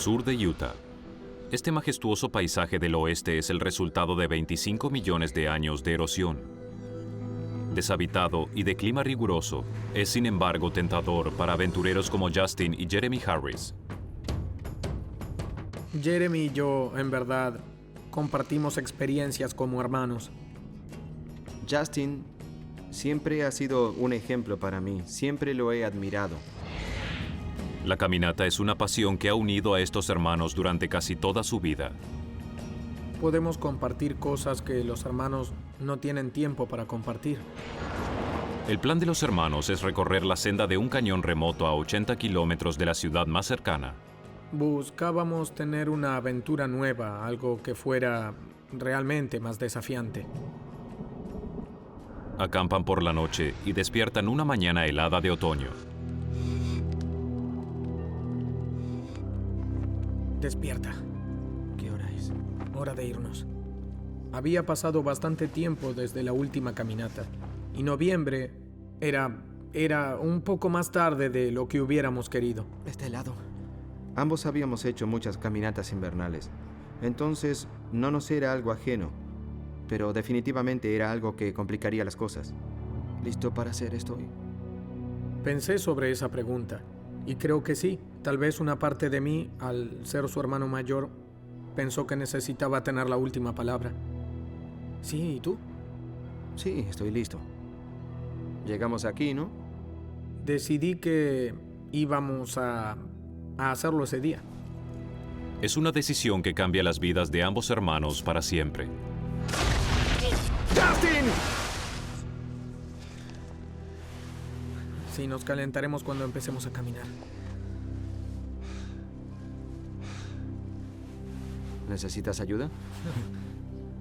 sur de Utah. Este majestuoso paisaje del oeste es el resultado de 25 millones de años de erosión. Deshabitado y de clima riguroso, es sin embargo tentador para aventureros como Justin y Jeremy Harris. Jeremy y yo, en verdad, compartimos experiencias como hermanos. Justin siempre ha sido un ejemplo para mí, siempre lo he admirado. La caminata es una pasión que ha unido a estos hermanos durante casi toda su vida. Podemos compartir cosas que los hermanos no tienen tiempo para compartir. El plan de los hermanos es recorrer la senda de un cañón remoto a 80 kilómetros de la ciudad más cercana. Buscábamos tener una aventura nueva, algo que fuera realmente más desafiante. Acampan por la noche y despiertan una mañana helada de otoño. Despierta. ¿Qué hora es? Hora de irnos. Había pasado bastante tiempo desde la última caminata, y noviembre era un poco más tarde de lo que hubiéramos querido. Está helado. Ambos habíamos hecho muchas caminatas invernales, entonces no nos era algo ajeno, pero definitivamente era algo que complicaría las cosas. ¿Listo para hacer esto hoy? Pensé sobre esa pregunta, y creo que sí. Tal vez una parte de mí, al ser su hermano mayor, pensó que necesitaba tener la última palabra. Sí, ¿y tú? Sí, estoy listo. Llegamos aquí, ¿no? Decidí que íbamos a hacerlo ese día. Es una decisión que cambia las vidas de ambos hermanos para siempre. ¡Justin! Sí, nos calentaremos cuando empecemos a caminar. ¿Necesitas ayuda?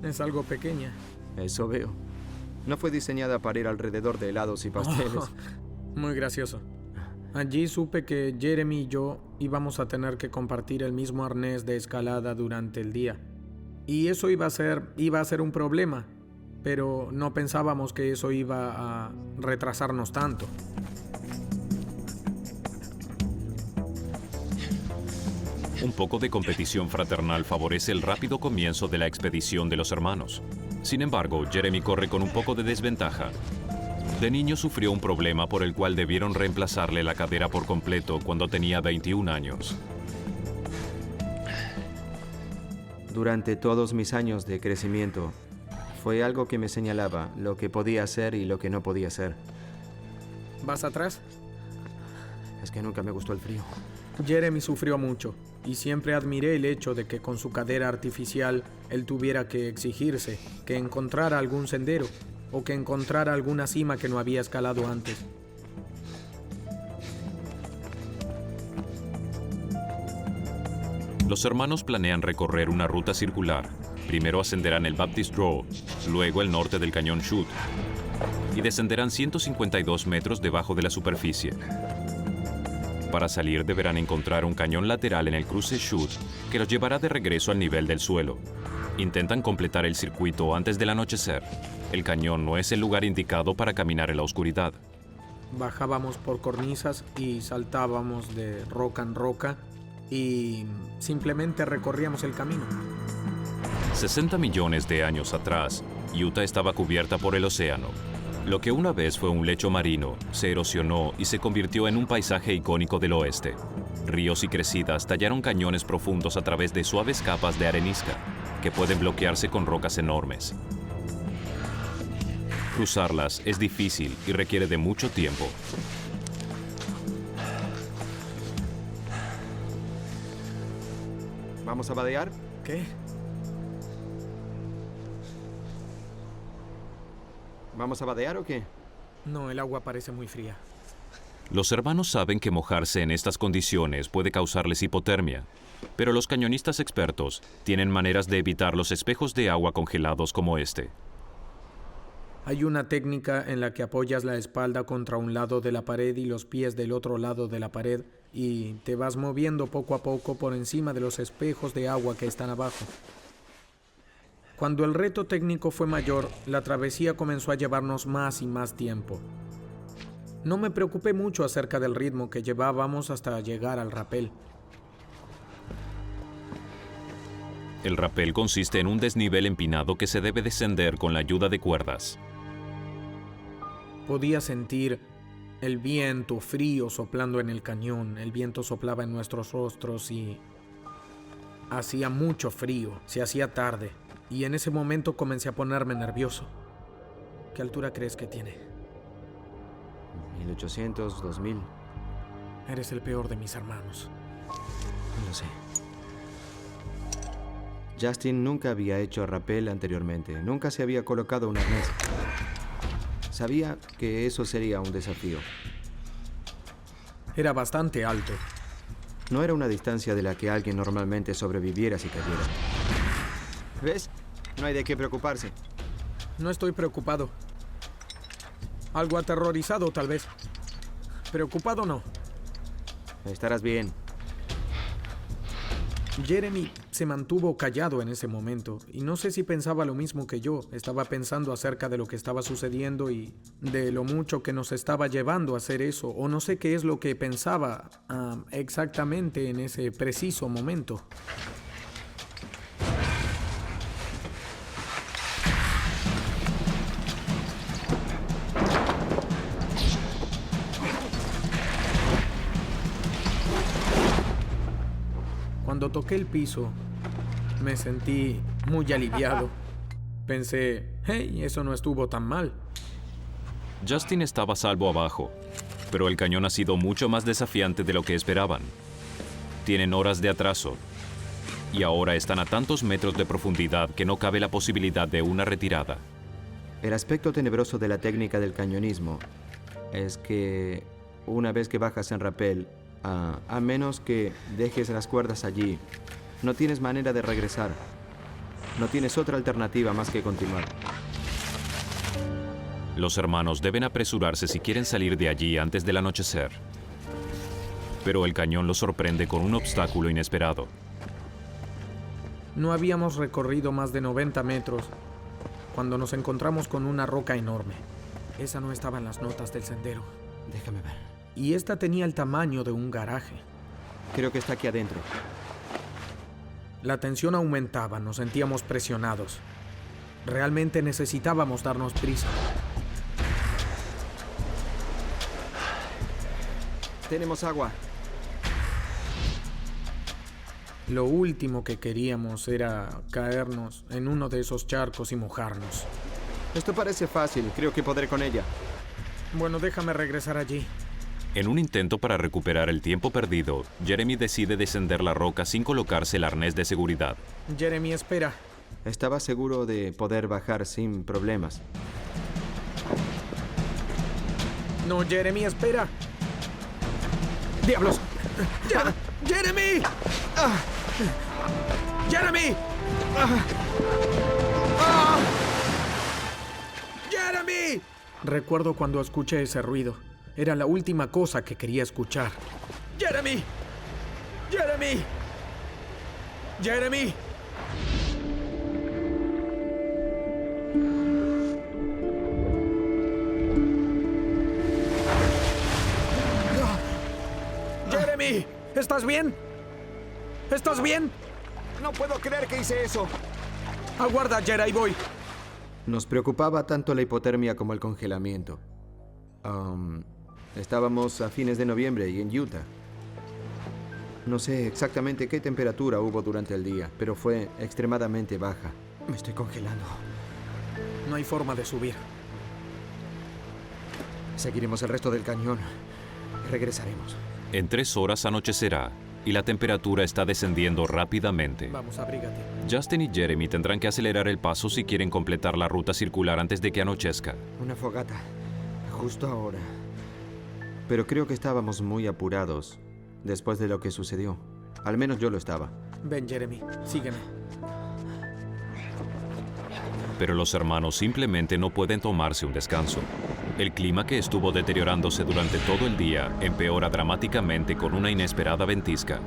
Es algo pequeña. Eso veo. No fue diseñada para ir alrededor de helados y pasteles. Muy gracioso. Allí supe que Jeremy y yo íbamos a tener que compartir el mismo arnés de escalada durante el día. Y eso iba a ser un problema, pero no pensábamos que eso iba a retrasarnos tanto. Un poco de competición fraternal favorece el rápido comienzo de la expedición de los hermanos. Sin embargo, Jeremy corre con un poco de desventaja. De niño sufrió un problema por el cual debieron reemplazarle la cadera por completo cuando tenía 21 años. Durante todos mis años de crecimiento, fue algo que me señalaba lo que podía hacer y lo que no podía hacer. ¿Vas atrás? Es que nunca me gustó el frío. Jeremy sufrió mucho, y siempre admiré el hecho de que con su cadera artificial él tuviera que exigirse, que encontrara algún sendero, o que encontrara alguna cima que no había escalado antes. Los hermanos planean recorrer una ruta circular. Primero ascenderán el Baptist Road, luego el norte del cañón Chute, y descenderán 152 metros debajo de la superficie. Para salir deberán encontrar un cañón lateral en el cruce Chute que los llevará de regreso al nivel del suelo. Intentan completar el circuito antes del anochecer. El cañón no es el lugar indicado para caminar en la oscuridad. Bajábamos por cornisas y saltábamos de roca en roca y simplemente recorríamos el camino. 60 millones de años atrás, Utah estaba cubierta por el océano. Lo que una vez fue un lecho marino se erosionó y se convirtió en un paisaje icónico del oeste. Ríos y crecidas tallaron cañones profundos a través de suaves capas de arenisca, que pueden bloquearse con rocas enormes. Cruzarlas es difícil y requiere de mucho tiempo. ¿Vamos a vadear? ¿Qué? ¿Vamos a vadear o qué? No, el agua parece muy fría. Los hermanos saben que mojarse en estas condiciones puede causarles hipotermia, pero los cañonistas expertos tienen maneras de evitar los espejos de agua congelados como este. Hay una técnica en la que apoyas la espalda contra un lado de la pared y los pies del otro lado de la pared y te vas moviendo poco a poco por encima de los espejos de agua que están abajo. Cuando el reto técnico fue mayor, la travesía comenzó a llevarnos más y más tiempo. No me preocupé mucho acerca del ritmo que llevábamos hasta llegar al rapel. El rappel consiste en un desnivel empinado que se debe descender con la ayuda de cuerdas. Podía sentir el viento frío soplando en el cañón. El viento soplaba en nuestros rostros y hacía mucho frío. Se hacía tarde y en ese momento comencé a ponerme nervioso. ¿Qué altura crees que tiene? 1800, 2000. Eres el peor de mis hermanos. No lo sé. Justin nunca había hecho rappel anteriormente. Nunca se había colocado un arnés. Sabía que eso sería un desafío. Era bastante alto. No era una distancia de la que alguien normalmente sobreviviera si cayera. ¿Ves? No hay de qué preocuparse. No estoy preocupado. Algo aterrorizado, tal vez. Preocupado no. Estarás bien. Jeremy se mantuvo callado en ese momento y no sé si pensaba lo mismo que yo. Estaba pensando acerca de lo que estaba sucediendo y de lo mucho que nos estaba llevando a hacer eso, o no sé qué es lo que pensaba exactamente en ese preciso momento. Cuando toqué el piso, me sentí muy aliviado. Pensé, hey, eso no estuvo tan mal. Justin estaba a salvo abajo, pero el cañón ha sido mucho más desafiante de lo que esperaban. Tienen horas de atraso y ahora están a tantos metros de profundidad que no cabe la posibilidad de una retirada. El aspecto tenebroso de la técnica del cañonismo es que una vez que bajas en rappel, a menos que dejes las cuerdas allí, no tienes manera de regresar. No tienes otra alternativa más que continuar. Los hermanos deben apresurarse si quieren salir de allí antes del anochecer. Pero el cañón los sorprende con un obstáculo inesperado. No habíamos recorrido más de 90 metros cuando nos encontramos con una roca enorme. Esa no estaba en las notas del sendero. Déjame ver. Y esta tenía el tamaño de un garaje. Creo que está aquí adentro. La tensión aumentaba, nos sentíamos presionados. Realmente necesitábamos darnos prisa. Tenemos agua. Lo último que queríamos era caernos en uno de esos charcos y mojarnos. Esto parece fácil. Creo que podré con ella. Bueno, déjame regresar allí. En un intento para recuperar el tiempo perdido, Jeremy decide descender la roca sin colocarse el arnés de seguridad. Jeremy, espera. Estaba seguro de poder bajar sin problemas. No, Jeremy, espera. ¡Diablos! ¡Jeremy! ¡Jeremy! ¡Jeremy! Recuerdo cuando escuché ese ruido. Era la última cosa que quería escuchar. ¡Jeremy! ¡Jeremy! ¡Jeremy! ¡Jeremy! ¿Estás bien? ¿Estás bien? No puedo creer que hice eso. Aguarda, Jerry, ahí voy. Nos preocupaba tanto la hipotermia como el congelamiento. Estábamos a fines de noviembre y en Utah. No sé exactamente qué temperatura hubo durante el día, pero fue extremadamente baja. Me estoy congelando. No hay forma de subir. Seguiremos el resto del cañón. Regresaremos. En 3 horas anochecerá y la temperatura está descendiendo rápidamente. Vamos, abrígate. Justin y Jeremy tendrán que acelerar el paso si quieren completar la ruta circular antes de que anochezca. Una fogata. Justo ahora. Pero creo que estábamos muy apurados después de lo que sucedió. Al menos yo lo estaba. Ven, Jeremy, sígueme. Pero los hermanos simplemente no pueden tomarse un descanso. El clima, que estuvo deteriorándose durante todo el día, empeora dramáticamente con una inesperada ventisca.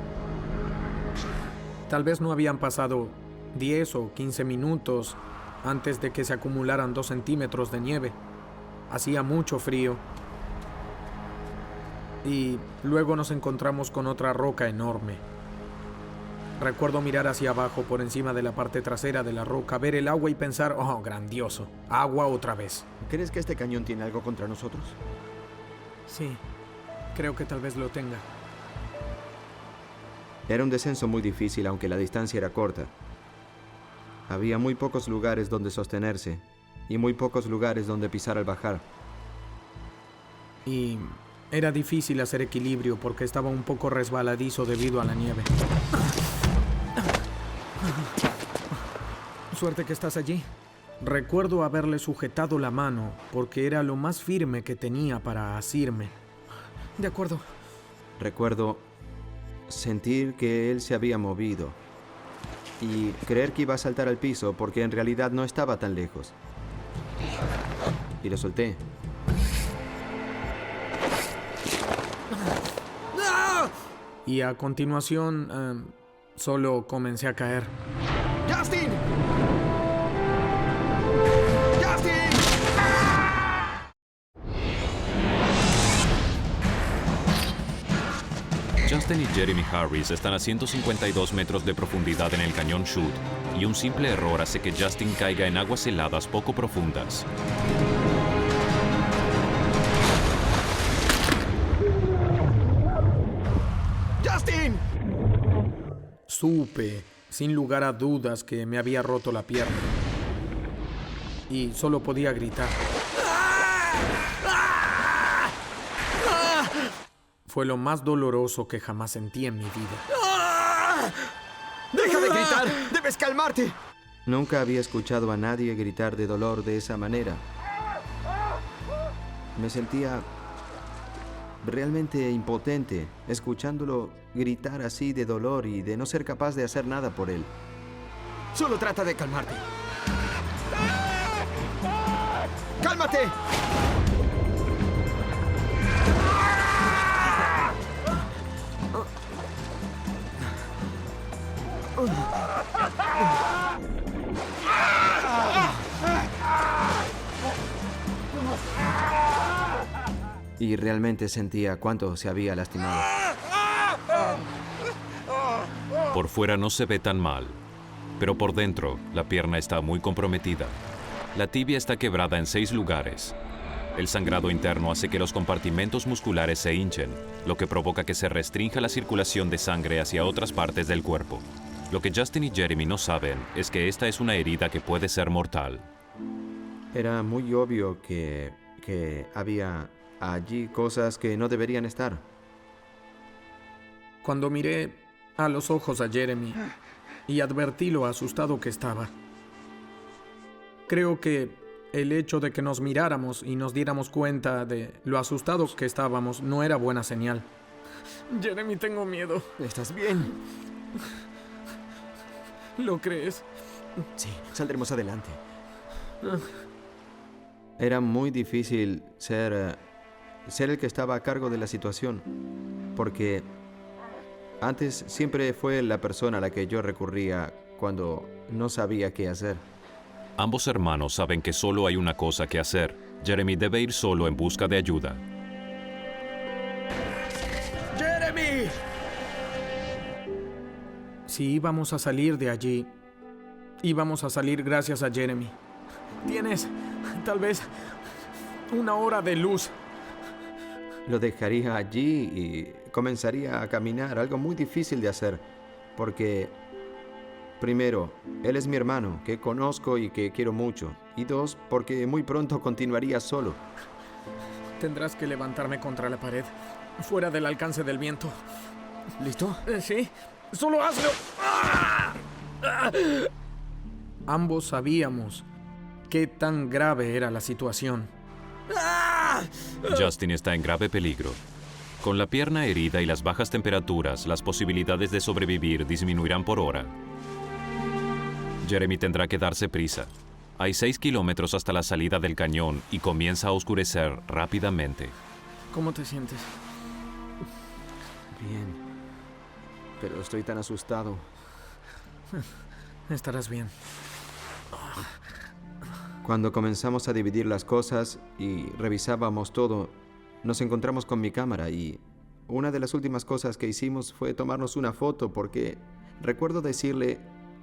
Tal vez no habían pasado 10 o 15 minutos antes de que se acumularan 2 centímetros de nieve. Hacía mucho frío. Y luego nos encontramos con otra roca enorme. Recuerdo mirar hacia abajo por encima de la parte trasera de la roca, ver el agua y pensar, oh, grandioso, agua otra vez. ¿Crees que este cañón tiene algo contra nosotros? Sí, creo que tal vez lo tenga. Era un descenso muy difícil, aunque la distancia era corta. Había muy pocos lugares donde sostenerse y muy pocos lugares donde pisar al bajar. Y era difícil hacer equilibrio porque estaba un poco resbaladizo debido a la nieve. Suerte que estás allí. Recuerdo haberle sujetado la mano porque era lo más firme que tenía para asirme. De acuerdo. Recuerdo sentir que él se había movido y creer que iba a saltar al piso porque en realidad no estaba tan lejos. Y lo solté. Y a continuación, solo comencé a caer. ¡Justin! ¡Justin! Justin y Jeremy Harris están a 152 metros de profundidad en el cañón Chute, y un simple error hace que Justin caiga en aguas heladas poco profundas. ¡Justin! Supe, sin lugar a dudas, que me había roto la pierna. Y solo podía gritar. Fue lo más doloroso que jamás sentí en mi vida. ¡Deja de gritar! ¡Debes calmarte! Nunca había escuchado a nadie gritar de dolor de esa manera. Me sentía realmente impotente escuchándolo gritar así de dolor y de no ser capaz de hacer nada por él. Solo trata de calmarte. ¡Cálmate! Y realmente sentía cuánto se había lastimado. Por fuera no se ve tan mal, pero por dentro la pierna está muy comprometida. La tibia está quebrada en 6 lugares. El sangrado interno hace que los compartimentos musculares se hinchen, lo que provoca que se restrinja la circulación de sangre hacia otras partes del cuerpo. Lo que Justin y Jeremy no saben es que esta es una herida que puede ser mortal. Era muy obvio que había allí cosas que no deberían estar. Cuando miré a los ojos a Jeremy y advertí lo asustado que estaba, creo que el hecho de que nos miráramos y nos diéramos cuenta de lo asustados que estábamos no era buena señal. Jeremy, tengo miedo. ¿Estás bien? ¿Lo crees? Sí, saldremos adelante. Era muy difícil ser el que estaba a cargo de la situación, porque antes siempre fue la persona a la que yo recurría cuando no sabía qué hacer. Ambos hermanos saben que solo hay una cosa que hacer. Jeremy debe ir solo en busca de ayuda. ¡Jeremy! Si íbamos a salir de allí, íbamos a salir gracias a Jeremy. Tienes, tal vez, 1 hora de luz. Lo dejaría allí y comenzaría a caminar, algo muy difícil de hacer, porque, primero, él es mi hermano, que conozco y que quiero mucho, y 2, porque muy pronto continuaría solo. Tendrás que levantarme contra la pared, fuera del alcance del viento. ¿Listo? Sí, solo hazlo. Ambos sabíamos qué tan grave era la situación. Justin está en grave peligro. Con la pierna herida y las bajas temperaturas, las posibilidades de sobrevivir disminuirán por hora. Jeremy tendrá que darse prisa. Hay 6 kilómetros hasta la salida del cañón y comienza a oscurecer rápidamente. ¿Cómo te sientes? Bien, pero estoy tan asustado. Estarás bien. Cuando comenzamos a dividir las cosas y revisábamos todo, nos encontramos con mi cámara y una de las últimas cosas que hicimos fue tomarnos una foto porque Recuerdo decirle,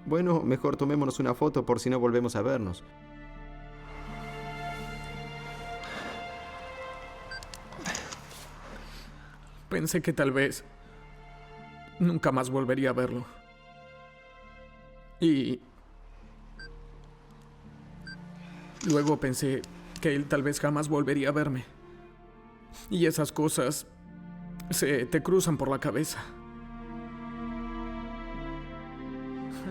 bueno, mejor tomémonos una foto por si no volvemos a vernos. Pensé que tal vez nunca más volvería a verlo. Y luego pensé que él tal vez jamás volvería a verme. Y esas cosas se te cruzan por la cabeza.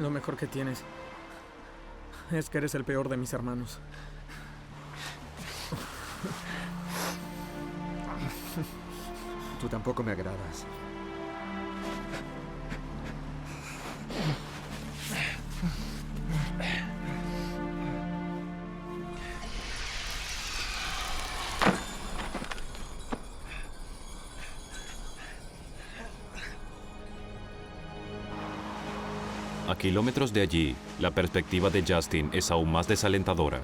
Lo mejor que tienes es que eres el peor de mis hermanos. Tú tampoco me agradas. A kilómetros de allí, la perspectiva de Justin es aún más desalentadora.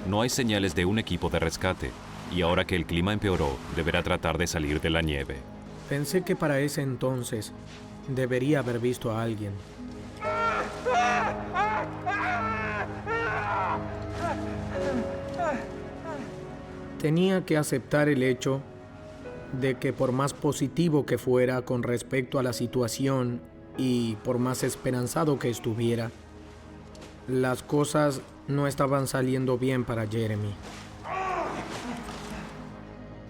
No hay señales de un equipo de rescate, y ahora que el clima empeoró, deberá tratar de salir de la nieve. Pensé que para ese entonces debería haber visto a alguien. Tenía que aceptar el hecho de que por más positivo que fuera con respecto a la situación y por más esperanzado que estuviera, las cosas no estaban saliendo bien para Jeremy.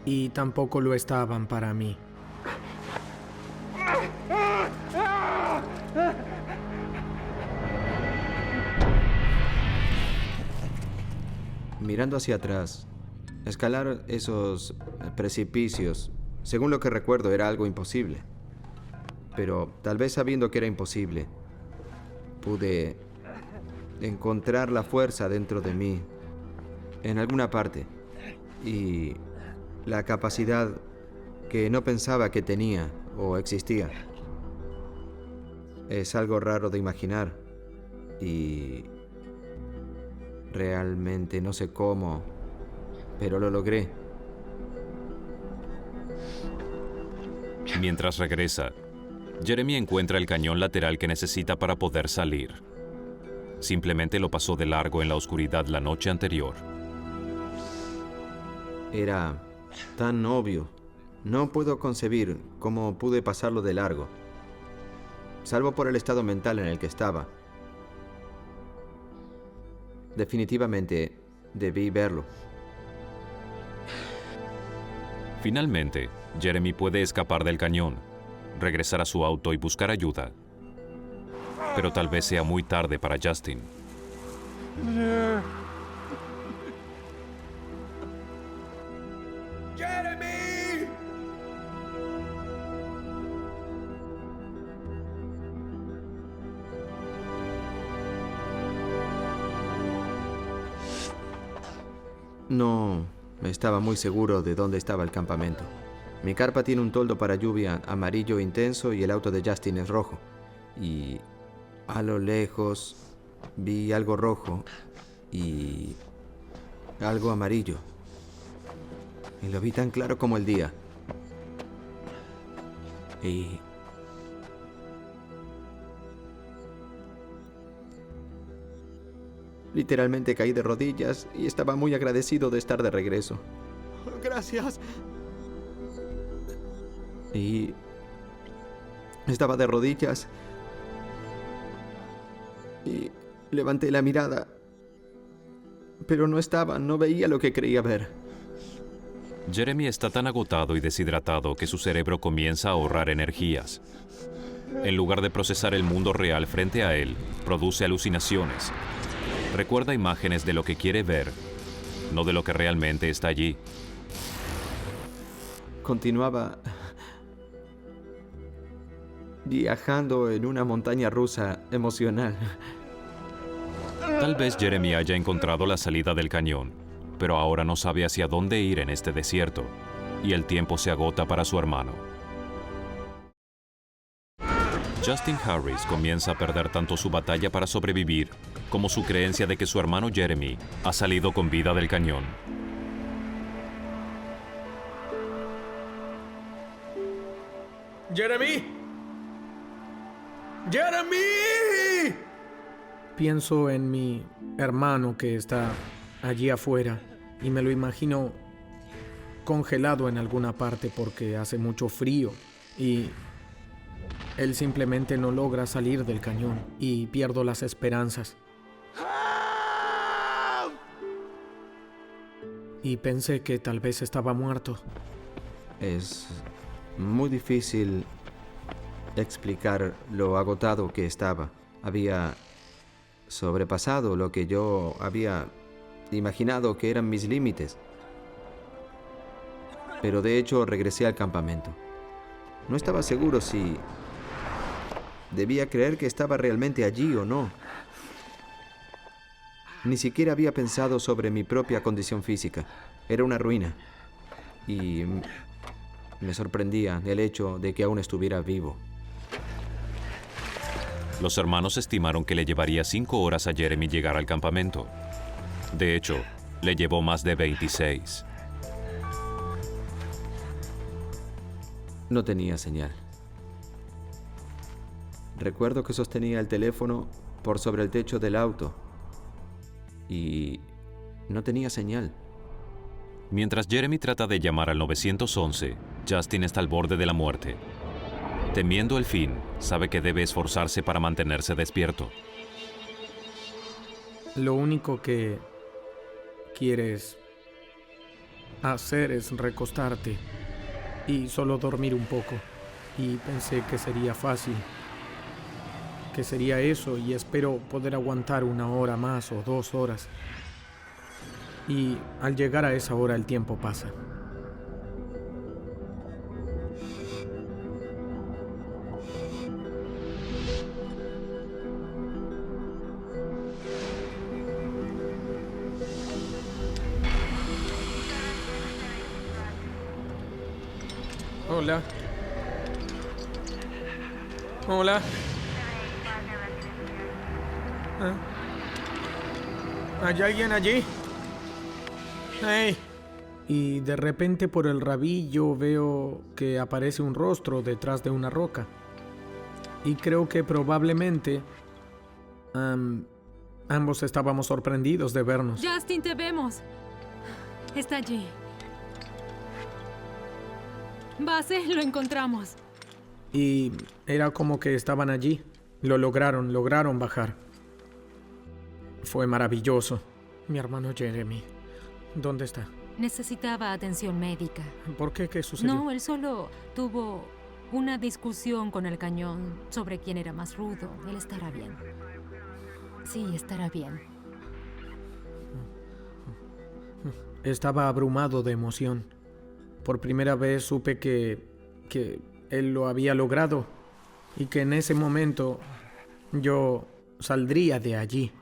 Y tampoco lo estaban para mí. Mirando hacia atrás, escalar esos precipicios, según lo que recuerdo, era algo imposible. Pero tal vez sabiendo que era imposible, pude encontrar la fuerza dentro de mí, en alguna parte, y la capacidad que no pensaba que tenía o existía. Es algo raro de imaginar y realmente no sé cómo, pero lo logré. Mientras regresa, Jeremy encuentra el cañón lateral que necesita para poder salir. Simplemente lo pasó de largo en la oscuridad la noche anterior. Era tan obvio. No puedo concebir cómo pude pasarlo de largo, salvo por el estado mental en el que estaba. Definitivamente debí verlo. Finalmente, Jeremy puede escapar del cañón, regresar a su auto y buscar ayuda. Pero tal vez sea muy tarde para Justin. ¡Jeremy! No estaba muy seguro de dónde estaba el campamento. Mi carpa tiene un toldo para lluvia amarillo intenso y el auto de Justin es rojo. Y a lo lejos vi algo rojo y algo amarillo. Y lo vi tan claro como el día. Y literalmente caí de rodillas y estaba muy agradecido de estar de regreso. Gracias. Y estaba de rodillas y levanté la mirada, pero no veía lo que creía ver. Jeremy está tan agotado y deshidratado que su cerebro comienza a ahorrar energías. En lugar de procesar el mundo real frente a él, produce alucinaciones. Recuerda imágenes de lo que quiere ver, no de lo que realmente está allí. Continuaba viajando en una montaña rusa emocional. Tal vez Jeremy haya encontrado la salida del cañón, pero ahora no sabe hacia dónde ir en este desierto, y el tiempo se agota para su hermano. Justin Harris comienza a perder tanto su batalla para sobrevivir como su creencia de que su hermano Jeremy ha salido con vida del cañón. ¡Jeremy! ¡Jeremy! Pienso en mi hermano que está allí afuera y me lo imagino congelado en alguna parte porque hace mucho frío y él simplemente no logra salir del cañón y pierdo las esperanzas. Y pensé que tal vez estaba muerto. Es muy difícil explicar lo agotado que estaba. Había sobrepasado lo que yo había imaginado que eran mis límites. Pero de hecho regresé al campamento. No estaba seguro si debía creer que estaba realmente allí o no. Ni siquiera había pensado sobre mi propia condición física. Era una ruina. Y me sorprendía el hecho de que aún estuviera vivo. Los hermanos estimaron que le llevaría 5 horas a Jeremy llegar al campamento. De hecho, le llevó más de 26. No tenía señal. Recuerdo que sostenía el teléfono por sobre el techo del auto y no tenía señal. Mientras Jeremy trata de llamar al 911, Justin está al borde de la muerte. Temiendo el fin, sabe que debe esforzarse para mantenerse despierto. Lo único que quieres hacer es recostarte y solo dormir un poco. Y pensé que sería fácil, que sería eso, y espero poder aguantar 1 hora más o 2 horas. Y al llegar a esa hora el tiempo pasa. Hola. Hola. ¿Hay alguien allí? ¡Hey! Y de repente por el rabillo veo que aparece un rostro detrás de una roca. Y creo que probablemente ambos estábamos sorprendidos de vernos. Justin, te vemos. Está allí. Base, lo encontramos. Y era como que estaban allí. Lo lograron bajar. Fue maravilloso. Mi hermano Jeremy, ¿dónde está? Necesitaba atención médica. ¿Por qué? ¿Qué sucedió? No, él solo tuvo una discusión con el cañón sobre quién era más rudo. Él estará bien. Sí, estará bien. Estaba abrumado de emoción. Por primera vez supe que él lo había logrado y que en ese momento yo saldría de allí.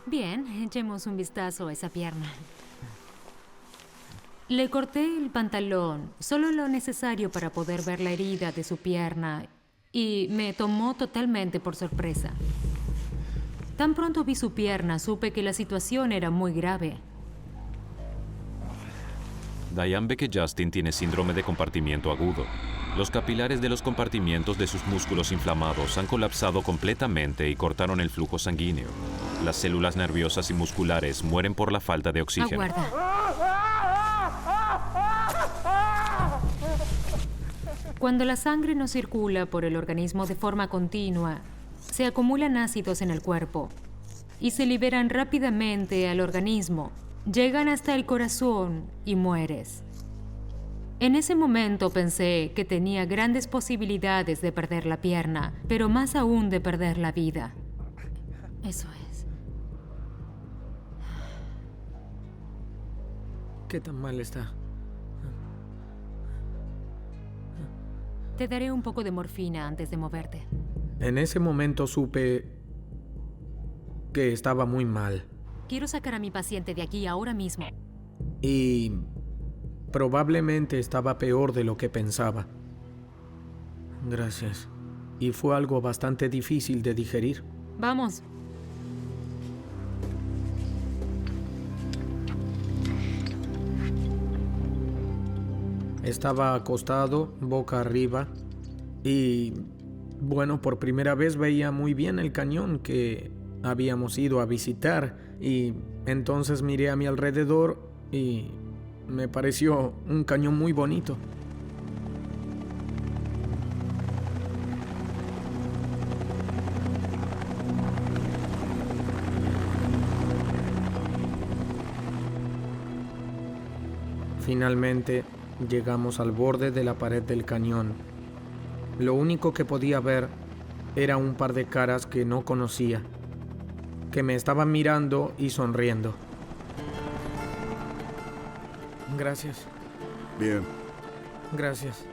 Bien, echemos un vistazo a esa pierna. Le corté el pantalón, solo lo necesario para poder ver la herida de su pierna, y me tomó totalmente por sorpresa. Tan pronto vi su pierna, supe que la situación era muy grave. Diane ve que Justin tiene síndrome de compartimiento agudo. Los capilares de los compartimientos de sus músculos inflamados han colapsado completamente y cortaron el flujo sanguíneo. Las células nerviosas y musculares mueren por la falta de oxígeno. Aguarda. Cuando la sangre no circula por el organismo de forma continua, se acumulan ácidos en el cuerpo y se liberan rápidamente al organismo. Llegan hasta el corazón y mueres. En ese momento pensé que tenía grandes posibilidades de perder la pierna, pero más aún de perder la vida. Eso es. ¿Qué tan mal está? Te daré un poco de morfina antes de moverte. En ese momento supe que estaba muy mal. Quiero sacar a mi paciente de aquí ahora mismo. Y probablemente estaba peor de lo que pensaba. Gracias. Y fue algo bastante difícil de digerir. Vamos. Estaba acostado, boca arriba, y Bueno, por primera vez veía muy bien el cañón que habíamos ido a visitar y entonces miré a mi alrededor y me pareció un cañón muy bonito. Finalmente llegamos al borde de la pared del cañón. Lo único que podía ver era un par de caras que no conocía, que me estaban mirando y sonriendo. Gracias, Bien. gracias,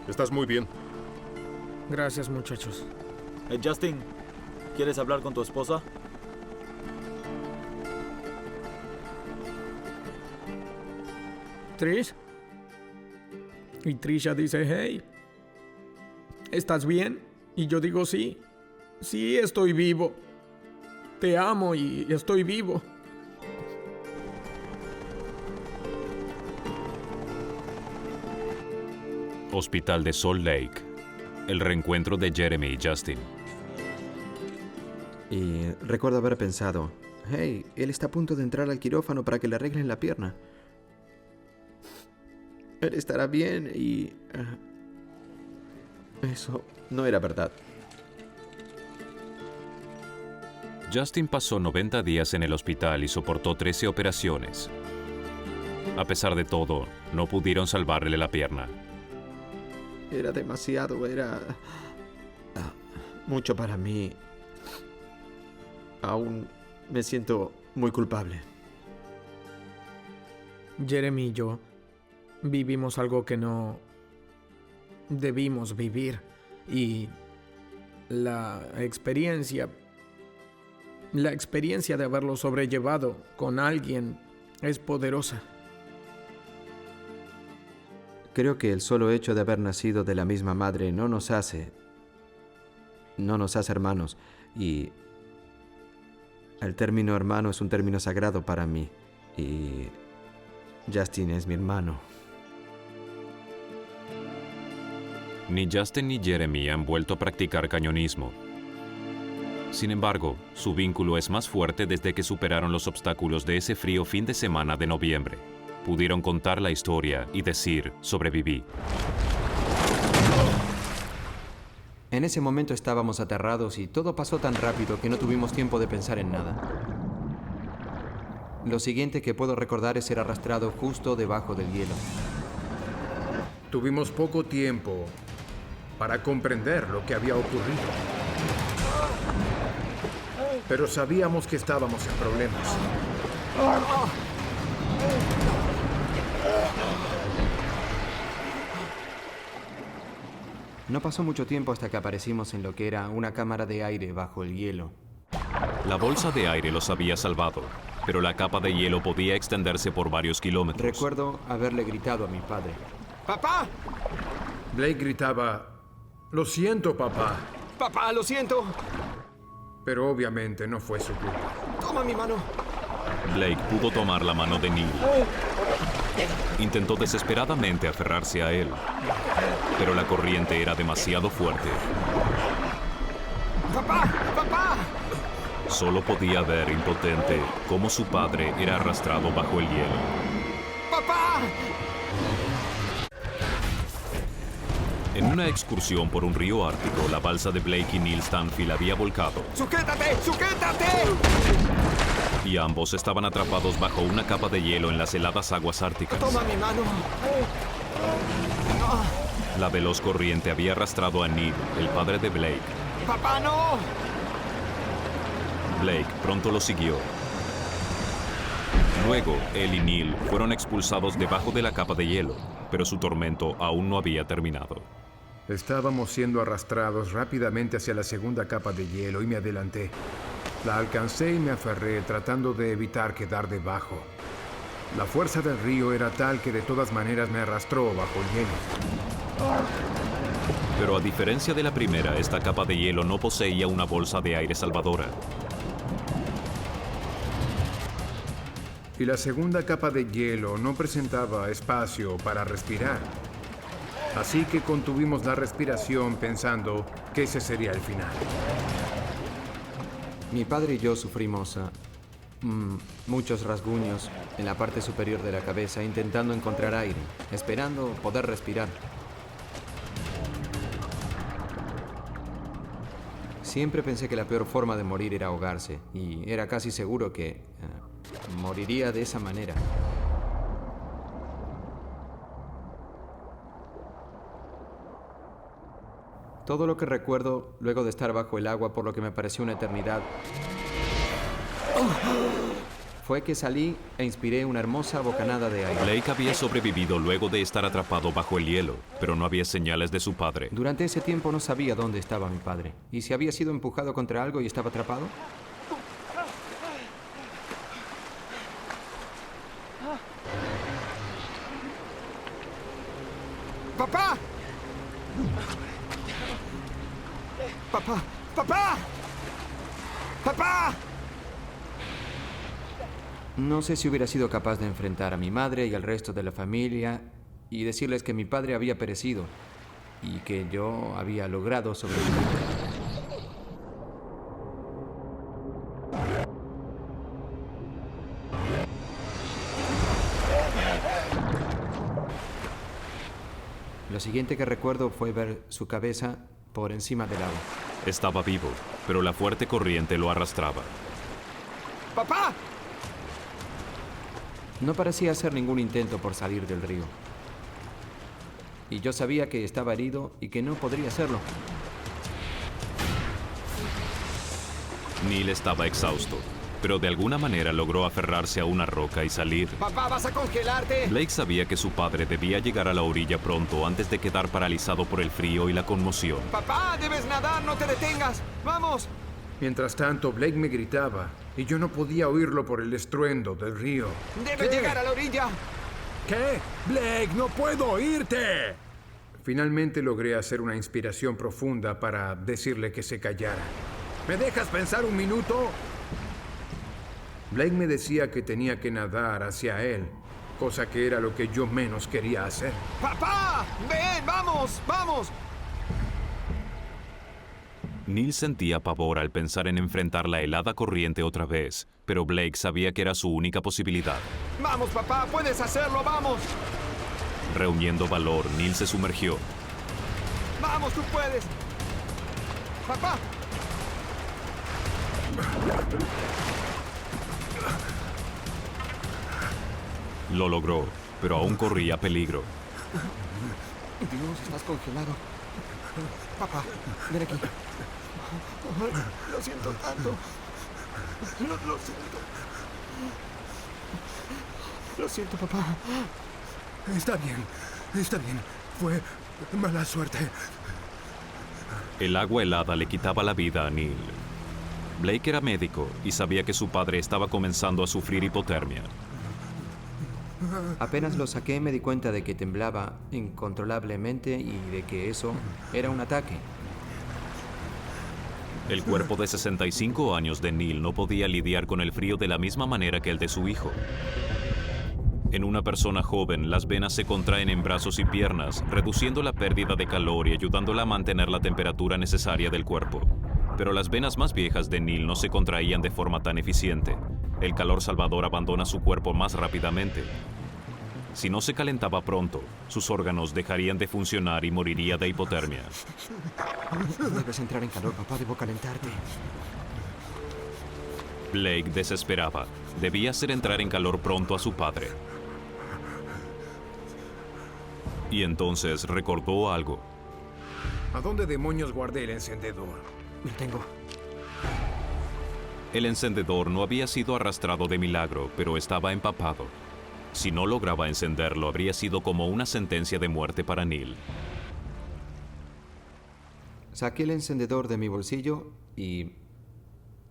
Estás muy bien. gracias muchachos. Justin, ¿quieres hablar con tu esposa? Trish. Y Trisha dice, hey, ¿estás bien? Y yo digo, sí, sí estoy vivo. Te amo y estoy vivo. Hospital de Salt Lake. El reencuentro de Jeremy y Justin. Y recuerdo haber pensado, hey, él está a punto de entrar al quirófano para que le arreglen la pierna. Él estará bien y... eso no era verdad. Justin pasó 90 días en el hospital y soportó 13 operaciones. A pesar de todo, no pudieron salvarle la pierna. Era demasiado, era... mucho para mí. Aún me siento muy culpable. Jeremy y yo vivimos algo que no debimos vivir y la experiencia de haberlo sobrellevado con alguien es poderosa. Creo que el solo hecho de haber nacido de la misma madre no nos hace hermanos, y el término hermano es un término sagrado para mí, y Justin es mi hermano. Ni Justin ni Jeremy han vuelto a practicar cañonismo. Sin embargo, su vínculo es más fuerte desde que superaron los obstáculos de ese frío fin de semana de noviembre. Pudieron contar la historia y decir, sobreviví. En ese momento estábamos aterrados y todo pasó tan rápido que no tuvimos tiempo de pensar en nada. Lo siguiente que puedo recordar es ser arrastrado justo debajo del hielo. Tuvimos poco tiempo para comprender lo que había ocurrido. Pero sabíamos que estábamos en problemas. No pasó mucho tiempo hasta que aparecimos en lo que era una cámara de aire bajo el hielo. La bolsa de aire los había salvado, pero la capa de hielo podía extenderse por varios kilómetros. Recuerdo haberle gritado a mi padre. ¡Papá! Blake gritaba, lo siento, papá. ¡Papá, lo siento! Pero obviamente no fue su culpa. ¡Toma mi mano! Blake pudo tomar la mano de Neil. Intentó desesperadamente aferrarse a él, pero la corriente era demasiado fuerte. ¡Papá! ¡Papá! Solo podía ver, impotente, cómo su padre era arrastrado bajo el hielo. ¡Papá! En una excursión por un río ártico, la balsa de Blake y Neil Stanfield había volcado. ¡Sujétate! ¡Sujétate! Y ambos estaban atrapados bajo una capa de hielo en las heladas aguas árticas. ¡Toma mi mano! La veloz corriente había arrastrado a Neil, el padre de Blake. ¡Papá, no! Blake pronto lo siguió. Luego, él y Neil fueron expulsados debajo de la capa de hielo, pero su tormento aún no había terminado. Estábamos siendo arrastrados rápidamente hacia la segunda capa de hielo y me adelanté. La alcancé y me aferré, tratando de evitar quedar debajo. La fuerza del río era tal que de todas maneras me arrastró bajo el hielo. Pero a diferencia de la primera, esta capa de hielo no poseía una bolsa de aire salvadora. Y la segunda capa de hielo no presentaba espacio para respirar. Así que contuvimos la respiración pensando que ese sería el final. Mi padre y yo sufrimos muchos rasguños en la parte superior de la cabeza, intentando encontrar aire, esperando poder respirar. Siempre pensé que la peor forma de morir era ahogarse, y era casi seguro que moriría de esa manera. Todo lo que recuerdo luego de estar bajo el agua por lo que me pareció una eternidad fue que salí e inspiré una hermosa bocanada de aire. Blake había sobrevivido luego de estar atrapado bajo el hielo, pero no había señales de su padre. Durante ese tiempo no sabía dónde estaba mi padre. ¿Y si había sido empujado contra algo y estaba atrapado? ¡Papá! ¡Papá! ¡Papá! ¡Papá! No sé si hubiera sido capaz de enfrentar a mi madre y al resto de la familia y decirles que mi padre había perecido y que yo había logrado sobrevivir. Lo siguiente que recuerdo fue ver su cabeza por encima del agua. Estaba vivo, pero la fuerte corriente lo arrastraba. ¡Papá! No parecía hacer ningún intento por salir del río. Y yo sabía que estaba herido y que no podría hacerlo. Neil estaba exhausto, pero de alguna manera logró aferrarse a una roca y salir. ¡Papá, vas a congelarte! Blake sabía que su padre debía llegar a la orilla pronto antes de quedar paralizado por el frío y la conmoción. ¡Papá, debes nadar! ¡No te detengas! ¡Vamos! Mientras tanto, Blake me gritaba y yo no podía oírlo por el estruendo del río. ¡Debes llegar a la orilla! ¿Qué? Blake, no puedo oírte. Finalmente logré hacer una inspiración profunda para decirle que se callara. ¿Me dejas pensar un minuto? Blake me decía que tenía que nadar hacia él, cosa que era lo que yo menos quería hacer. ¡Papá! ¡Ven! ¡Vamos! ¡Vamos! Neil sentía pavor al pensar en enfrentar la helada corriente otra vez, pero Blake sabía que era su única posibilidad. ¡Vamos, papá! ¡Puedes hacerlo! ¡Vamos! Reuniendo valor, Neil se sumergió. ¡Vamos, tú puedes! ¡Papá! Lo logró, pero aún corría peligro. Dios, estás congelado. Papá, ven aquí. Lo siento tanto. Lo siento. Lo siento, papá. Está bien. Fue mala suerte. El agua helada le quitaba la vida a Neil. Blake era médico y sabía que su padre estaba comenzando a sufrir hipotermia. Apenas lo saqué, me di cuenta de que temblaba incontrolablemente y de que eso era un ataque. El cuerpo de 65 años de Neil no podía lidiar con el frío de la misma manera que el de su hijo. En una persona joven, las venas se contraen en brazos y piernas, reduciendo la pérdida de calor y ayudándola a mantener la temperatura necesaria del cuerpo. Pero las venas más viejas de Neil no se contraían de forma tan eficiente. El calor salvador abandona su cuerpo más rápidamente. Si no se calentaba pronto, sus órganos dejarían de funcionar y moriría de hipotermia. Debes entrar en calor, papá. Debo calentarte. Blake desesperaba. Debía hacer entrar en calor pronto a su padre. Y entonces recordó algo. ¿A dónde demonios guardé el encendedor? Lo tengo. El encendedor no había sido arrastrado de milagro, pero estaba empapado. Si no lograba encenderlo, habría sido como una sentencia de muerte para Neil. Saqué el encendedor de mi bolsillo y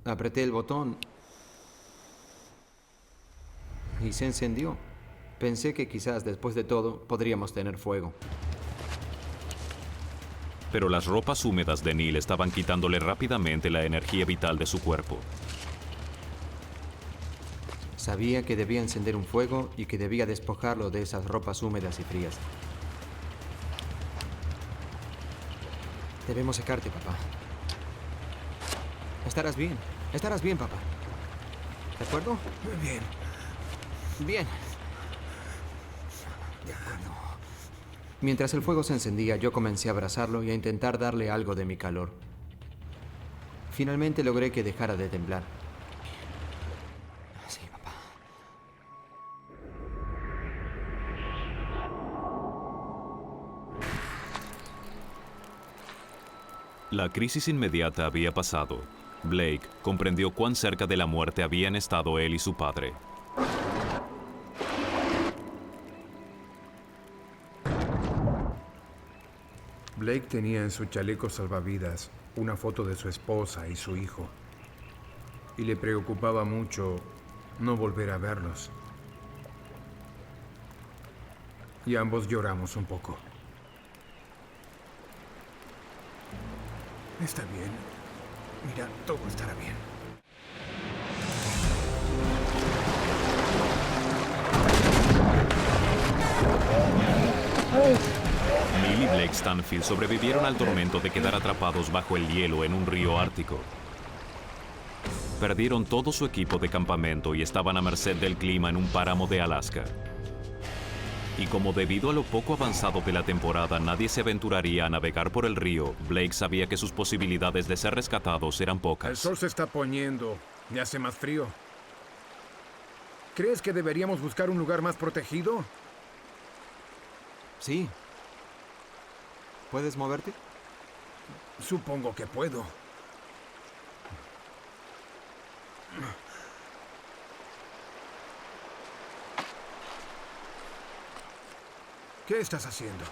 apreté el botón. Y se encendió. Pensé que quizás después de todo podríamos tener fuego. Pero las ropas húmedas de Neil estaban quitándole rápidamente la energía vital de su cuerpo. Sabía que debía encender un fuego y que debía despojarlo de esas ropas húmedas y frías. Debemos secarte, papá. Estarás bien. Estarás bien, papá. ¿De acuerdo? Bien. Bien. De acuerdo. Mientras el fuego se encendía, yo comencé a abrazarlo y a intentar darle algo de mi calor. Finalmente logré que dejara de temblar. Sí, papá. La crisis inmediata había pasado. Blake comprendió cuán cerca de la muerte habían estado él y su padre. Blake tenía en su chaleco salvavidas una foto de su esposa y su hijo. Y le preocupaba mucho no volver a verlos. Y ambos lloramos un poco. Está bien. Mira, todo estará bien. Neil y Blake Stanfield sobrevivieron al tormento de quedar atrapados bajo el hielo en un río ártico. Perdieron todo su equipo de campamento y estaban a merced del clima en un páramo de Alaska. Y como debido a lo poco avanzado de la temporada nadie se aventuraría a navegar por el río, Blake sabía que sus posibilidades de ser rescatados eran El pocas. sol se está poniendo y hace más frío. ¿Crees que deberíamos buscar un lugar más protegido? Sí. ¿Puedes moverte? Supongo que puedo. ¿Qué estás haciendo?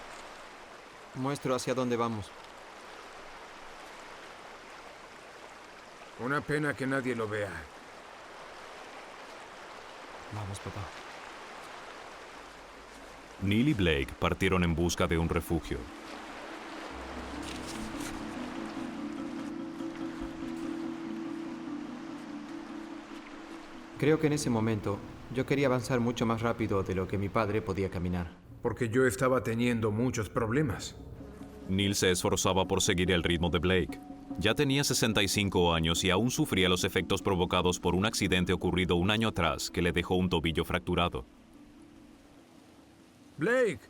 Muestro hacia dónde vamos. Una pena que nadie lo vea. Vamos, papá. Neil y Blake partieron en busca de un refugio. Creo que en ese momento yo quería avanzar mucho más rápido de lo que mi padre podía caminar. Porque yo estaba teniendo muchos problemas. Neil se esforzaba por seguir el ritmo de Blake. Ya tenía 65 años y aún sufría los efectos provocados por un accidente ocurrido un año atrás que le dejó un tobillo fracturado. Blake,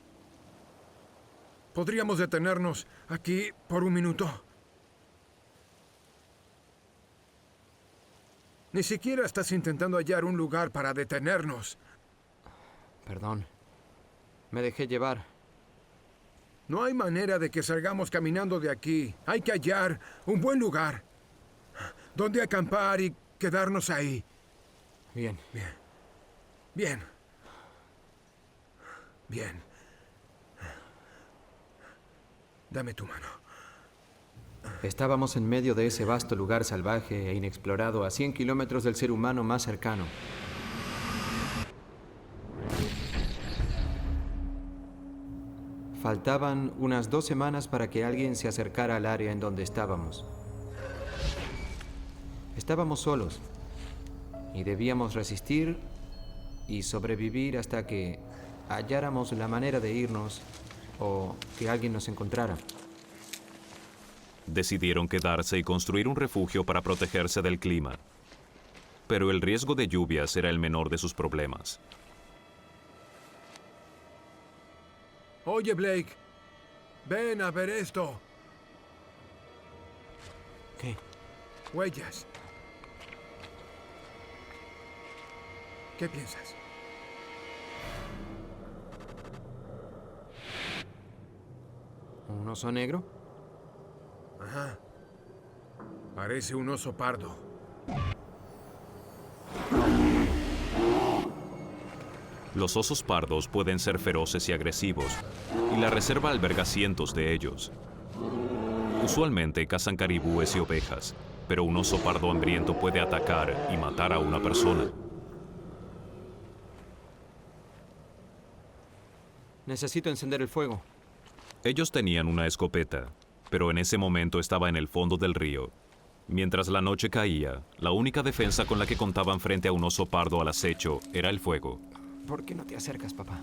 ¿podríamos detenernos aquí por un minuto? Ni siquiera estás intentando hallar un lugar para detenernos. Perdón. Me dejé llevar. No hay manera de que salgamos caminando de aquí. Hay que hallar un buen lugar donde acampar y quedarnos ahí. Bien. Bien. Bien. Dame tu mano. Estábamos en medio de ese vasto lugar salvaje e inexplorado a 100 kilómetros del ser humano más cercano. Faltaban unas 2 semanas para que alguien se acercara al área en donde estábamos. Estábamos solos y debíamos resistir y sobrevivir hasta que halláramos la manera de irnos o que alguien nos encontrara. Decidieron quedarse y construir un refugio para protegerse del clima. Pero el riesgo de lluvias era el menor de sus problemas. Oye, Blake. Ven a ver esto. ¿Qué? Huellas. ¿Qué piensas? ¿Un oso negro? Ajá. Parece un oso pardo. Los osos pardos pueden ser feroces y agresivos, y la reserva alberga cientos de ellos. Usualmente cazan caribúes y ovejas, pero un oso pardo hambriento puede atacar y matar a una persona. Necesito encender el fuego. Ellos tenían una escopeta, pero en ese momento estaba en el fondo del río. Mientras la noche caía, la única defensa con la que contaban frente a un oso pardo al acecho era el fuego. ¿Por qué no te acercas, papá?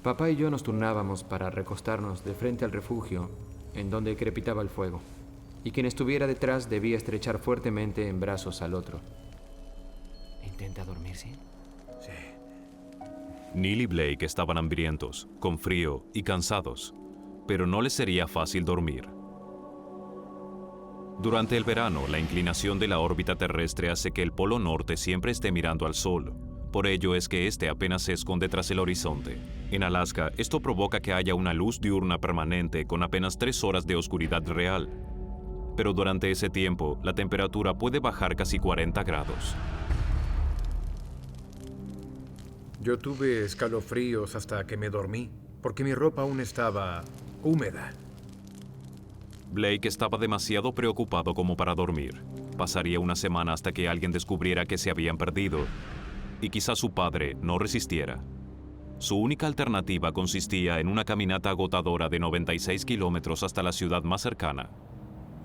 Papá y yo nos turnábamos para recostarnos de frente al refugio en donde crepitaba el fuego, y quien estuviera detrás debía estrechar fuertemente en brazos al otro. ¿Intenta dormirse? Neil y Blake estaban hambrientos, con frío y cansados, pero no les sería fácil dormir. Durante el verano, la inclinación de la órbita terrestre hace que el polo norte siempre esté mirando al sol. Por ello es que este apenas se esconde tras el horizonte. En Alaska, esto provoca que haya una luz diurna permanente con apenas 3 horas de oscuridad real. Pero durante ese tiempo, la temperatura puede bajar casi 40 grados. Yo tuve escalofríos hasta que me dormí, porque mi ropa aún estaba húmeda. Blake estaba demasiado preocupado como para dormir. Pasaría una semana hasta que alguien descubriera que se habían perdido, y quizás su padre no resistiera. Su única alternativa consistía en una caminata agotadora de 96 kilómetros hasta la ciudad más cercana.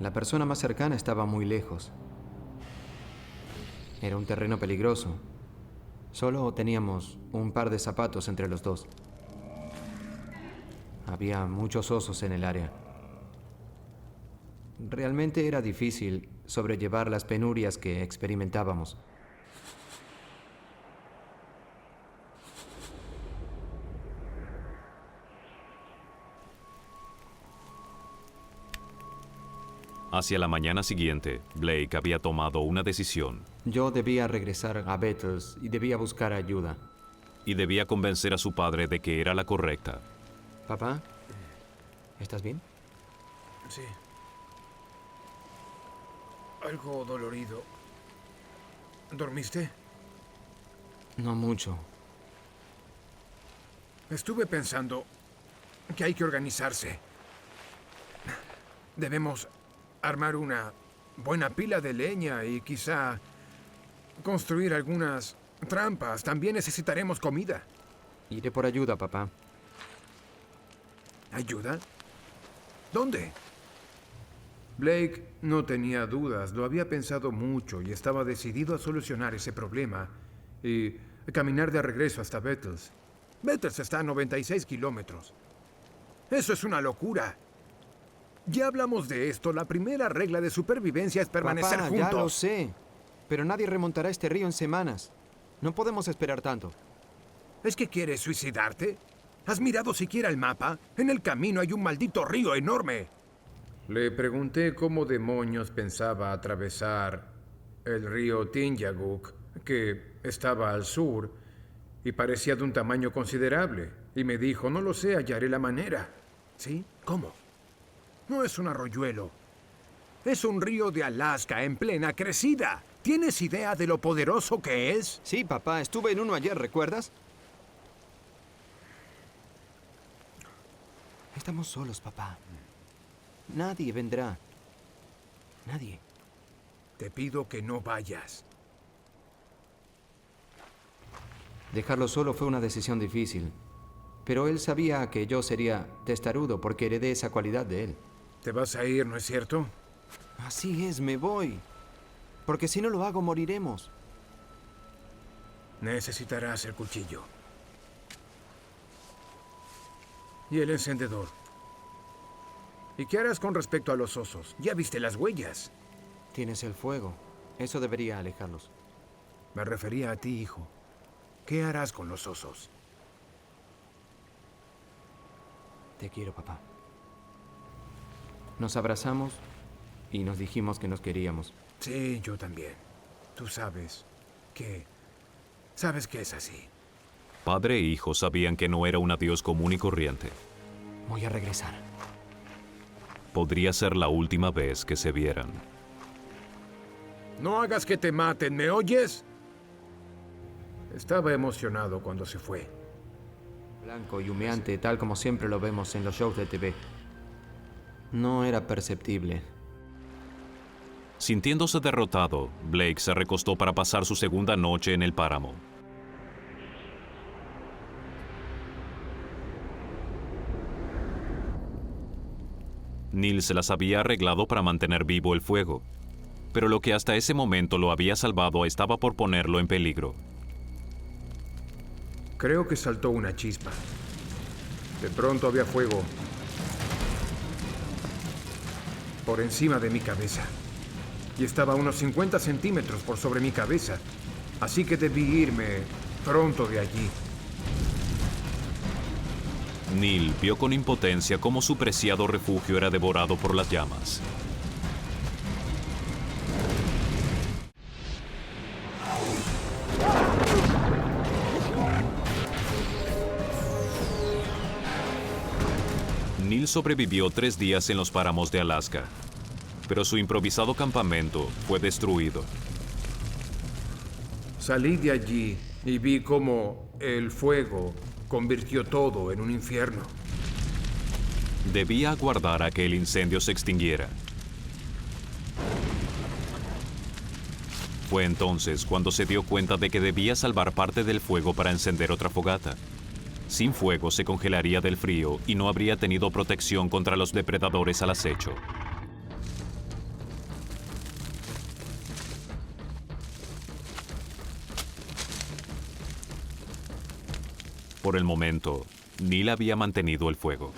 La persona más cercana estaba muy lejos. Era un terreno peligroso. Solo teníamos un par de zapatos entre los dos. Había muchos osos en el área. Realmente era difícil sobrellevar las penurias que experimentábamos. Hacia la mañana siguiente, Blake había tomado una decisión Yo debía regresar a Beatles y debía buscar ayuda. y debía convencer a su padre de que era la correcta. Papá, ¿estás bien? Sí. Algo dolorido. ¿Dormiste? No mucho. Estuve pensando que hay que organizarse. Debemos armar una buena pila de leña y quizá construir algunas trampas. También necesitaremos comida. Iré por ayuda, papá. ¿Ayuda? ¿Dónde? Blake no tenía dudas, lo había pensado mucho y estaba decidido a solucionar ese problema y caminar de regreso hasta Beatles. Beatles está a 96 kilómetros. Eso es una locura. Ya hablamos de esto. La primera regla de supervivencia es permanecer Papá, juntos. ya lo sé. Pero nadie remontará este río en semanas. No podemos esperar tanto. ¿Es que quieres suicidarte? ¿Has mirado siquiera el mapa? En el camino hay un maldito río enorme. Le pregunté cómo demonios pensaba atravesar el río Tinyaguk, que estaba al sur y parecía de un tamaño considerable. Y me dijo, no lo sé, hallaré la manera. ¿Sí? ¿Cómo? No es un arroyuelo. Es un río de Alaska en plena crecida. ¿Tienes idea de lo poderoso que es? Sí, papá, estuve en uno ayer, ¿recuerdas? Estamos solos, papá. Nadie vendrá. Nadie. Te pido que no vayas. Dejarlo solo fue una decisión difícil. Pero él sabía que yo sería testarudo porque heredé esa cualidad de él. Te vas a ir, ¿no es cierto? Así es, me voy. Porque si no lo hago, moriremos. Necesitarás el cuchillo. Y el encendedor. ¿Y qué harás con respecto a los osos? Ya viste las huellas. Tienes el fuego. Eso debería alejarlos. Me refería a ti, hijo. ¿Qué harás con los osos? Te quiero, papá. Nos abrazamos y nos dijimos que nos queríamos. Sí, yo también. Tú sabes que es así. Padre e hijo sabían que no era un adiós común y corriente. Voy a regresar. Podría ser la última vez que se vieran. No hagas que te maten, ¿me oyes? Estaba emocionado cuando se fue. Blanco y humeante, tal como siempre lo vemos en los shows de TV. No era perceptible. Sintiéndose derrotado, Blake se recostó para pasar su segunda noche en el páramo. Neil se las había arreglado para mantener vivo el fuego, pero lo que hasta ese momento lo había salvado estaba por ponerlo en peligro. Creo que saltó una chispa. De pronto había fuego. por encima de mi cabeza. Y estaba a unos 50 centímetros por sobre mi cabeza. Así que debí irme pronto de allí. Neil vio con impotencia cómo su preciado refugio era devorado por las llamas. Neil sobrevivió 3 días en los páramos de Alaska, pero su improvisado campamento fue destruido. Salí de allí y vi cómo el fuego convirtió todo en un infierno. Debía aguardar a que el incendio se extinguiera. Fue entonces cuando se dio cuenta de que debía salvar parte del fuego para encender otra fogata. Sin fuego se congelaría del frío y no habría tenido protección contra los depredadores al acecho. Por el momento, Neil había mantenido el fuego.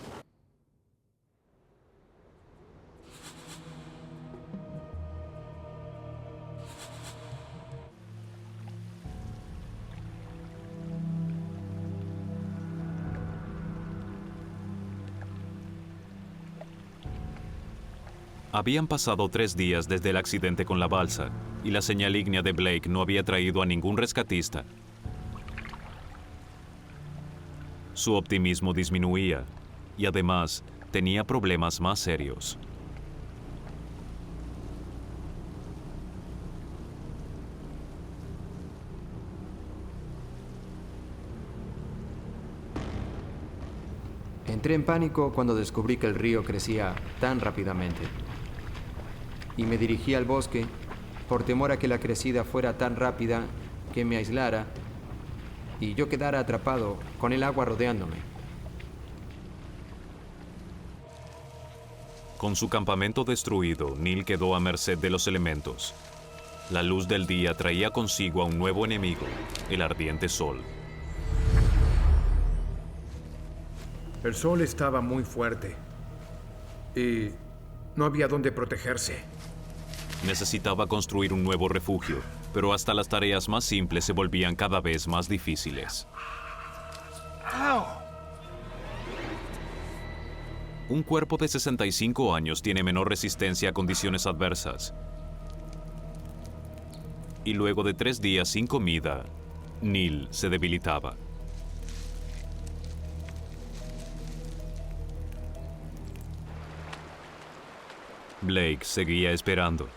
Habían pasado 3 días desde el accidente con la balsa, y la señal ígnea de Blake no había traído a ningún rescatista. Su optimismo disminuía, y además tenía problemas más serios. Entré en pánico cuando descubrí que el río crecía tan rápidamente. Y me dirigí al bosque por temor a que la crecida fuera tan rápida que me aislara y yo quedara atrapado con el agua rodeándome. Con su campamento destruido, Neil quedó a merced de los elementos. La luz del día traía consigo a un nuevo enemigo, el ardiente sol. El sol estaba muy fuerte y no había dónde protegerse. Necesitaba construir un nuevo refugio, pero hasta las tareas más simples se volvían cada vez más difíciles. Un cuerpo de 65 años tiene menor resistencia a condiciones adversas. Y luego de 3 días sin comida, Neil se debilitaba. Blake seguía esperando.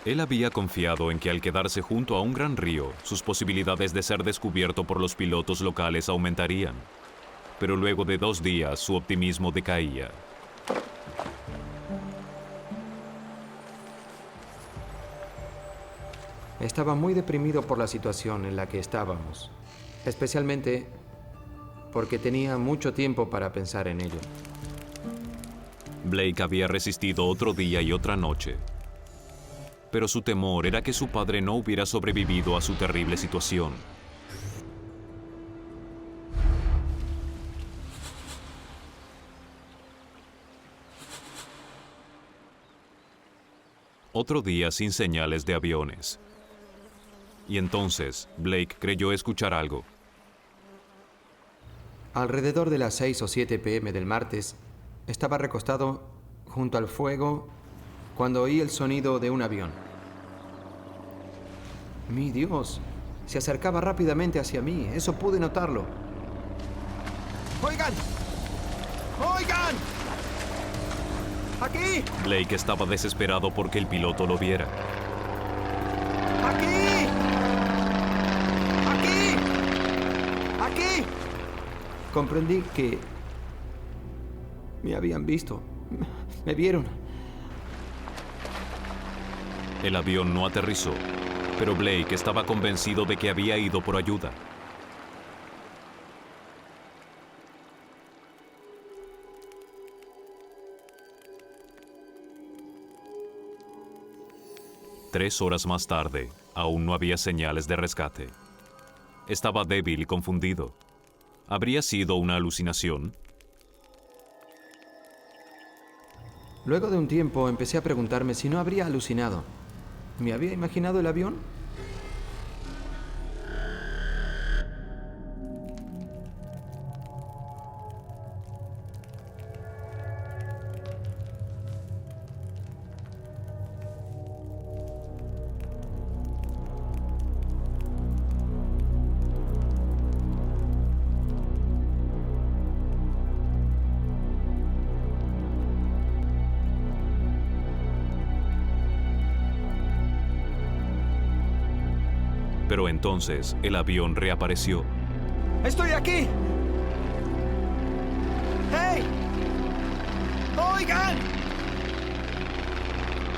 Él había confiado en que al quedarse junto a un gran río, sus posibilidades de ser descubierto por los pilotos locales aumentarían. Pero luego de 2 días, su optimismo decaía. Estaba muy deprimido por la situación en la que estábamos, especialmente porque tenía mucho tiempo para pensar en ello. Blake había resistido otro día y otra noche, pero su temor era que su padre no hubiera sobrevivido a su terrible situación. Otro día sin señales de aviones. Y entonces Blake creyó escuchar algo. Alrededor de las 6 o 7 p.m. del martes, estaba recostado junto al fuego cuando oí el sonido de un avión. ¡Mi Dios! Se acercaba rápidamente hacia mí. Eso pude notarlo. ¡Oigan! ¡Oigan! ¡Aquí! Blake estaba desesperado porque el piloto lo viera. ¡Aquí! ¡Aquí! ¡Aquí! Comprendí que me habían visto. Me vieron. El avión no aterrizó, pero Blake estaba convencido de que había ido por ayuda. Tres horas más tarde, aún no había señales de rescate. Estaba débil y confundido. ¿Habría sido una alucinación? Luego de un tiempo empecé a preguntarme si no habría alucinado. ¿Me había imaginado el avión? Pero entonces el avión reapareció ¡Estoy aquí! ¡Hey! ¡Oigan!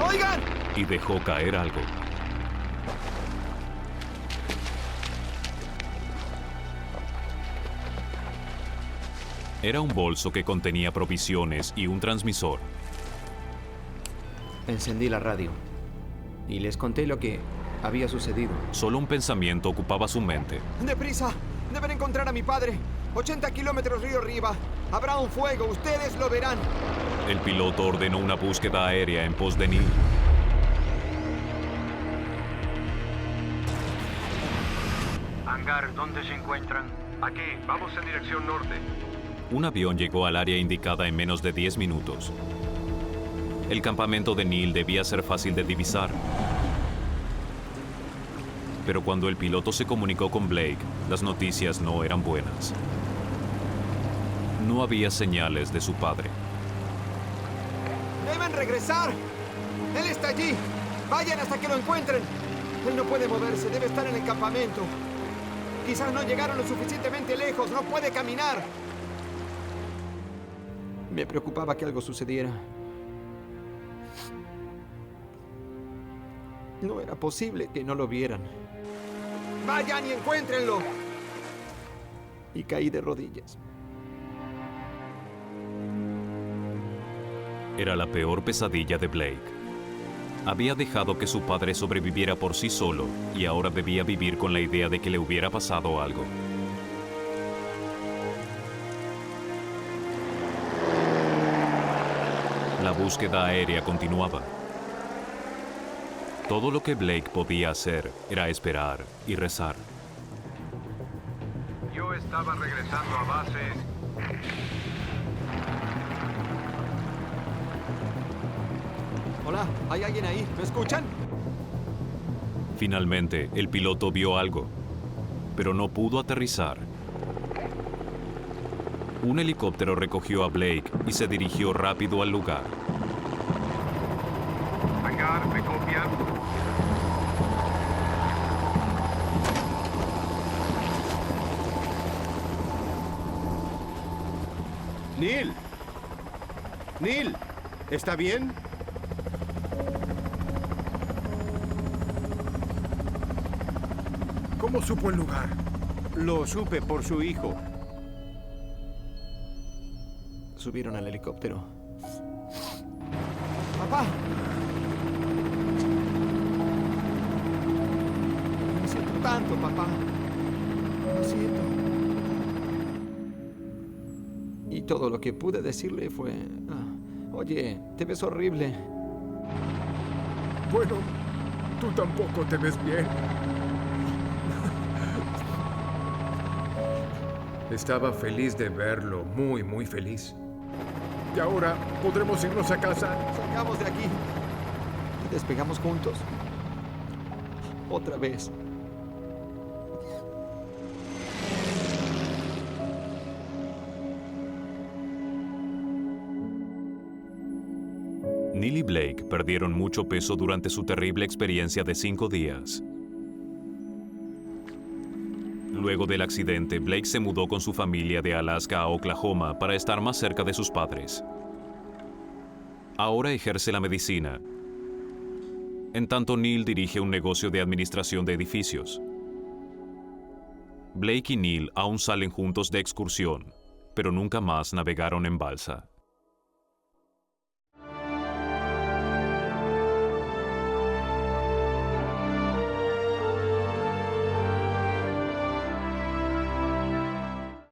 ¡Oigan! y dejó caer algo. Era un bolso que contenía provisiones y un transmisor. Encendí la radio y les conté lo que había sucedido. Solo un pensamiento ocupaba su mente. ¡Deprisa! ¡Deben encontrar a mi padre! 80 kilómetros río arriba. Habrá un fuego, ustedes lo verán. El piloto ordenó una búsqueda aérea en pos de Neil. Hangar, ¿dónde se encuentran? Aquí, vamos en dirección norte. Un avión llegó al área indicada en menos de 10 minutos. El campamento de Neil debía ser fácil de divisar. Pero cuando el piloto se comunicó con Blake, las noticias no eran buenas. No había señales de su padre. ¡Deben regresar! ¡Él está allí! ¡Vayan hasta que lo encuentren! Él no puede moverse, debe estar en el campamento. Quizás no llegaron lo suficientemente lejos, no puede caminar. Me preocupaba que algo sucediera. No era posible que no lo vieran. ¡Vayan y encuéntrenlo! Y caí de rodillas. Era la peor pesadilla de Blake. Había dejado que su padre sobreviviera por sí solo y ahora debía vivir con la idea de que le hubiera pasado algo. La búsqueda aérea continuaba. Todo lo que Blake podía hacer era esperar y rezar. Yo estaba regresando a base. Hola, ¿hay alguien ahí? ¿Me escuchan? Finalmente, el piloto vio algo, pero no pudo aterrizar. Un helicóptero recogió a Blake y se dirigió rápido al lugar. Hangar, ¿me copian? Neil. Neil, ¿está bien? ¿Cómo supo el lugar? Lo supe por su hijo. Subieron al helicóptero. ¡Papá! Lo siento tanto, papá. Lo siento. Y todo lo que pude decirle fue... oye, te ves horrible. Bueno, tú tampoco te ves bien. Estaba feliz de verlo, muy, muy feliz. Y ahora podremos irnos a casa. Salgamos de aquí. Y despegamos juntos. Otra vez. Neil y Blake perdieron mucho peso durante su terrible experiencia de 5 días. Luego del accidente, Blake se mudó con su familia de Alaska a Oklahoma para estar más cerca de sus padres. Ahora ejerce la medicina. En tanto, Neil dirige un negocio de administración de edificios. Blake y Neil aún salen juntos de excursión, pero nunca más navegaron en balsa.